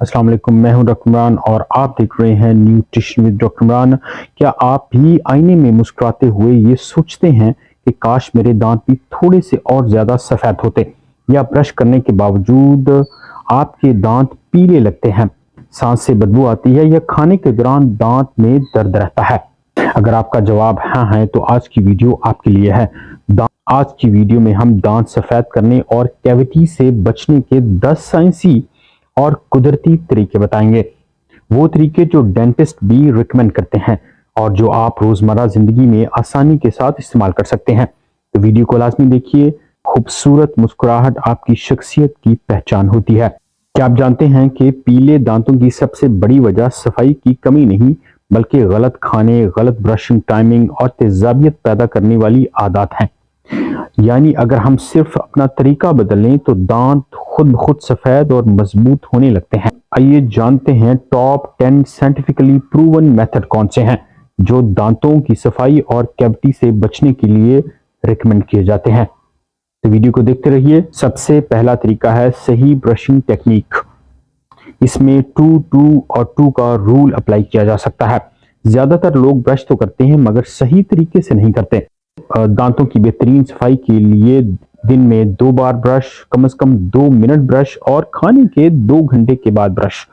अस्सलाम वालेकुम, मैं हूं डॉक्टर इमरान और आप देख रहे हैं न्यूट्रिशन विद डॉक्टर इमरान। क्या आप भी आईने में मुस्कुराते हुए ये सोचते हैं कि काश मेरे दांत भी थोड़े से और ज़्यादा सफ़ेद होते, या ब्रश करने के बावजूद आपके दांत पीले लगते हैं, सांस से बदबू आती है, या खाने के दौरान दांत में दर्द रहता है? अगर आपका जवाब हाँ है तो आज की वीडियो आपके लिए है। आज की वीडियो में हम दांत सफ़ेद करने और कैविटी से बचने के 10 साइंसी और कुदरती तरीके बताएंगे। वो तरीके जो डेंटिस्ट भी रिकमेंड करते हैं और जो आप रोजमर्रा जिंदगी में आसानी के साथ इस्तेमाल कर सकते हैं। तो वीडियो को लाजमी देखिए। खूबसूरत मुस्कुराहट आपकी शख्सियत की पहचान होती है। क्या आप जानते हैं कि पीले दांतों की सबसे बड़ी वजह सफाई की कमी नहीं बल्कि गलत खाने, गलत ब्रशिंग टाइमिंग और तेजाबियत पैदा करने वाली आदत हैं। यानी अगर हम सिर्फ अपना तरीका बदलें तो दांत खुद ब खुद सफेद और मजबूत होने लगते हैं। आइए जानते हैं टॉप 10 साइंटिफिकली प्रूवन मेथड कौन से हैं जो दांतों की सफाई और कैविटी से बचने के लिए रिकमेंड किए जाते हैं। तो वीडियो को देखते रहिए। सबसे पहला तरीका है सही ब्रशिंग टेक्निक। इसमें 2-2 और 2 का रूल अप्लाई किया जा सकता है। ज्यादातर लोग ब्रश तो करते हैं मगर सही तरीके से नहीं करते। दांतों की बेहतरीन सफाई के लिए दिन में 2 बार ब्रश, कम से कम 2 मिनट ब्रश और खाने के 2 घंटे के बाद ब्रश।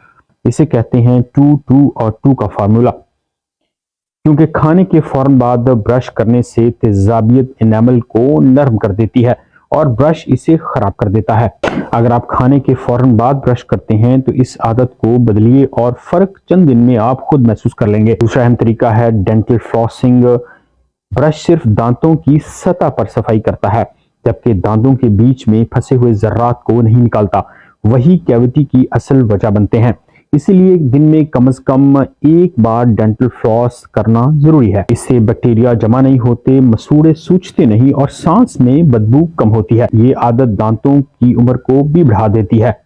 इसे कहते हैं 2-2 और 2 का फार्मूला। क्योंकि खाने के फौरन बाद ब्रश करने से तेजाबियत एनामल को नरम कर देती है और ब्रश इसे खराब कर देता है। अगर आप खाने के फौरन बाद ब्रश करते हैं तो इस आदत को बदलिए और फर्क चंद दिन में आप खुद महसूस कर लेंगे। दूसरा अहम तरीका है डेंटल फ्लॉसिंग। ब्रश सिर्फ दांतों की सतह पर सफाई करता है जबकि दांतों के बीच में फंसे हुए जर्रात को नहीं निकालता। वही कैविटी की असल वजह बनते हैं। इसीलिए दिन में कम से कम 1 बार डेंटल फ्लॉस करना जरूरी है। इससे बैक्टीरिया जमा नहीं होते, मसूड़े सूजते नहीं और सांस में बदबू कम होती है। ये आदत दांतों की उम्र को भी बढ़ा देती है।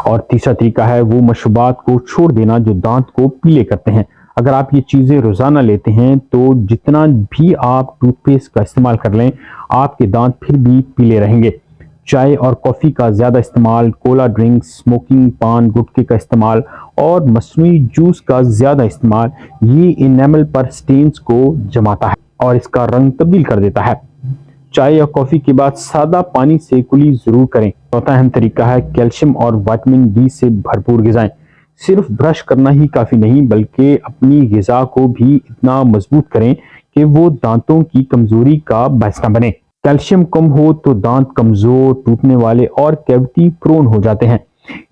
और तीसरा तरीका है वो मशरूबात को छोड़ देना जो दांत को पीले करते हैं। अगर आप ये चीजें रोजाना लेते हैं तो जितना भी आप टूथपेस्ट का इस्तेमाल कर लें आपके दांत फिर भी पीले रहेंगे। चाय और कॉफी का ज्यादा इस्तेमाल, कोला ड्रिंक्स, स्मोकिंग, पान, गुटखे का इस्तेमाल और मसनूई जूस का ज्यादा इस्तेमाल ये इनेमल पर स्टेन्स को जमाता है और इसका रंग तब्दील कर देता है। चाय या कॉफी के बाद सादा पानी से कुली जरूर करें। चौथा अहम तरीका है कैल्शियम और विटामिन डी से भरपूर ग़िज़ाएं। सिर्फ ब्रश करना ही काफी नहीं बल्कि अपनी ग़िज़ा को भी इतना मजबूत करें कि वो दांतों की कमजोरी का बायस न बने। कैल्शियम कम हो तो दांत कमजोर, टूटने वाले और कैविटी प्रोन हो जाते हैं।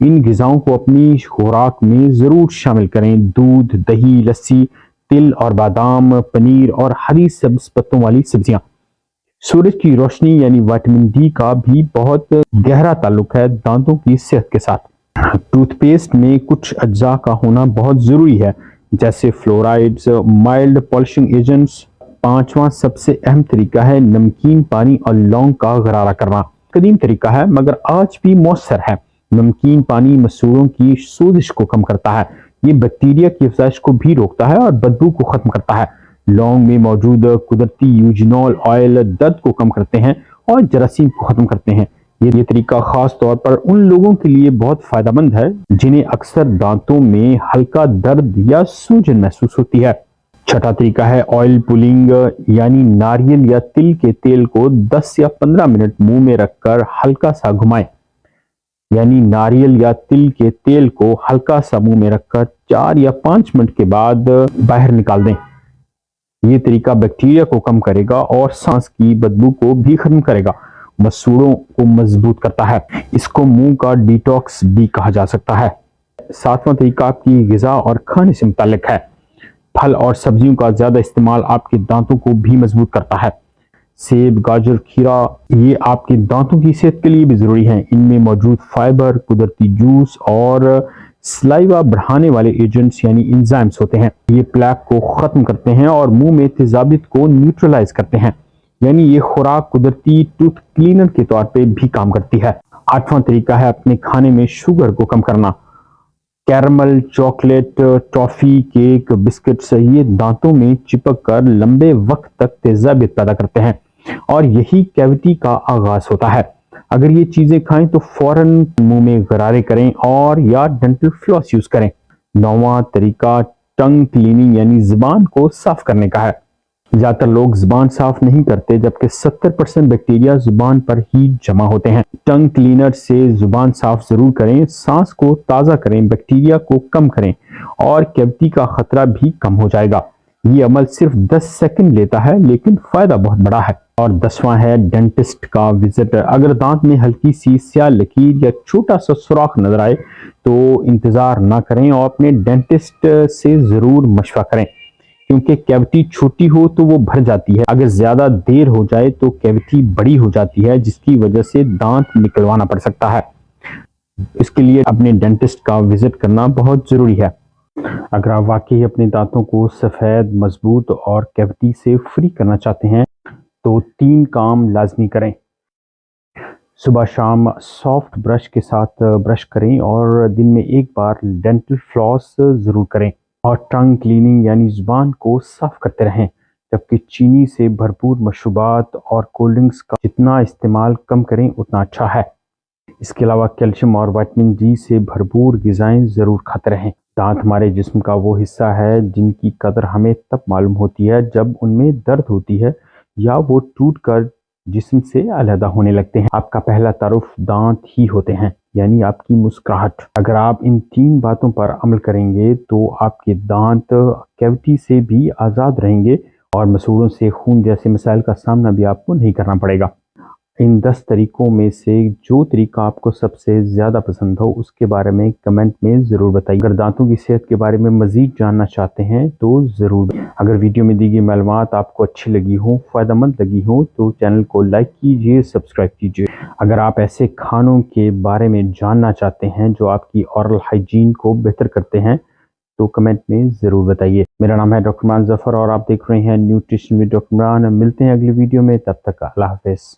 इन ग़िज़ाओं को अपनी खुराक में जरूर शामिल करें। दूध, दही, लस्सी, तिल और बादाम, पनीर और हरी सब्ज पत्तों वाली सब्जियां। सूरज की रोशनी यानी विटामिन डी का भी बहुत गहरा ताल्लुक है दांतों की सेहत के साथ। टूथपेस्ट में कुछ अज्जा का होना बहुत जरूरी है जैसे फ्लोराइड्स, माइल्ड पॉलिशिंग एजेंट्स। पांचवा सबसे अहम तरीका है नमकीन पानी और लौंग का गरारा करना। कदीम तरीका है मगर आज भी मौसर है। नमकीन पानी मसूड़ों की सोजिश को कम करता है, ये बैक्टीरिया की अफजाइश को भी रोकता है और बदबू को खत्म करता है। लौंग में मौजूद कुदरती यूजिनॉल ऑयल दर्द को कम करते हैं और जरासीम को खत्म करते हैं। ये तरीका खास तौर पर उन लोगों के लिए बहुत फायदेमंद है जिन्हें अक्सर दांतों में हल्का दर्द या सूजन महसूस होती है। छठा तरीका है ऑयल पुलिंग, यानी नारियल या तिल के तेल को 10 या 15 मिनट मुंह में रखकर हल्का सा घुमाएं। यानी नारियल या तिल के तेल को हल्का सा मुंह में रखकर 4 या 5 मिनट के बाद बाहर निकाल दें। ये तरीका बैक्टीरिया को कम करेगा और सांस की बदबू को भी खत्म करेगा। मसूड़ों को मजबूत करता है। इसको मुंह का डिटॉक्स भी कहा जा सकता है। सातवां तरीका आपकी ग़िज़ा और खाने से मुताल्लिक है। फल और सब्जियों का ज्यादा इस्तेमाल आपके दांतों को भी मजबूत करता है। सेब, गाजर, खीरा ये आपके दांतों की सेहत के लिए भी जरूरी हैं। इनमें मौजूद फाइबर, कुदरती जूस और सलाइवा बढ़ाने वाले एजेंट्स यानी एंजाइम्स होते हैं। ये प्लेक को खत्म करते हैं और मुंह में तेजाबियत को न्यूट्रलाइज करते हैं। यानी ये खुराक कुदरती टूथ क्लीनर के तौर पे भी काम करती है। आठवां तरीका है अपने खाने में शुगर को कम करना। Caramel, chocolate, toffee, cake, biscuits ये दांतों में चिपक कर लंबे वक्त तक तेजाबियत पैदा करते हैं और यही कैविटी का आगाज होता है। अगर ये चीजें खाएं तो फौरन मुंह में गरारे करें और या डेंटल फ्लॉस यूज करें। 9वां तरीका टंग क्लीनिंग यानी जुबान को साफ करने का है। ज्यादातर लोग जुबान साफ नहीं करते, जबकि 70% बैक्टीरिया जुबान पर ही जमा होते हैं। टंग क्लीनर से जुबान साफ जरूर करें, सांस को ताज़ा करें, बैक्टीरिया को कम करें और कैविटी का खतरा भी कम हो जाएगा। ये अमल सिर्फ 10 सेकंड लेता है, लेकिन फायदा बहुत बड़ा है। और 10वां है डेंटिस्ट का विजिट। अगर दांत में हल्की सी स्याह लकीर या छोटा सा सुराख नजर आए तो इंतजार ना करें और अपने डेंटिस्ट से जरूर मशवरा करें, क्योंकि कैविटी छोटी हो तो वो भर जाती है। अगर ज्यादा देर हो जाए तो कैविटी बड़ी हो जाती है, जिसकी वजह से दांत निकलवाना पड़ सकता है। इसके लिए अपने डेंटिस्ट का विजिट करना बहुत जरूरी है। अगर आप वाकई अपने दांतों को सफेद, मजबूत और कैविटी से फ्री करना चाहते हैं तो 3 काम लाजमी करें। सुबह शाम सॉफ्ट ब्रश के साथ ब्रश करें और दिन में एक बार डेंटल फ्लॉस जरूर करें। और टंग क्लीनिंग यानी जुबान को साफ करते रहें, जबकि चीनी से भरपूर मशरूबात और कोल्ड ड्रिंक्स का जितना इस्तेमाल कम करें उतना अच्छा है। इसके अलावा कैल्शियम और विटामिन डी से भरपूर ग़िज़ाएं ज़रूर खाते रहें। दांत हमारे जिस्म का वो हिस्सा है जिनकी कदर हमें तब मालूम होती है जब उनमें दर्द होती है या वो टूट कर जिस्म से अलहदा होने लगते हैं। आपका पहला तारुफ दांत ही होते हैं, यानी आपकी मुस्कुराहट। अगर आप इन 3 बातों पर अमल करेंगे तो आपके दांत कैविटी से भी आज़ाद रहेंगे और मसूड़ों से खून जैसे मसाइल का सामना भी आपको नहीं करना पड़ेगा। इन 10 तरीकों में से जो तरीका आपको सबसे ज़्यादा पसंद हो उसके बारे में कमेंट में ज़रूर बताइए। अगर दांतों की सेहत के बारे में मज़ीद जानना चाहते हैं तो ज़रूर। अगर वीडियो में दी गई मालूमात आपको अच्छी लगी हो, फ़ायदेमंद लगी हो तो चैनल को लाइक कीजिए, सब्सक्राइब कीजिए। अगर आप ऐसे खानों के बारे में जानना चाहते हैं जो आपकी ओरल हाइजीन को बेहतर करते हैं तो कमेंट में ज़रूर बताइए। मेरा नाम है डॉक्टर इमरान ज़फ़र और आप देख रहे हैं न्यूट्रिशन विद डॉक्टर इमरान। मिलते हैं अगली वीडियो में, तब तक अल्लाह हाफ़िज़।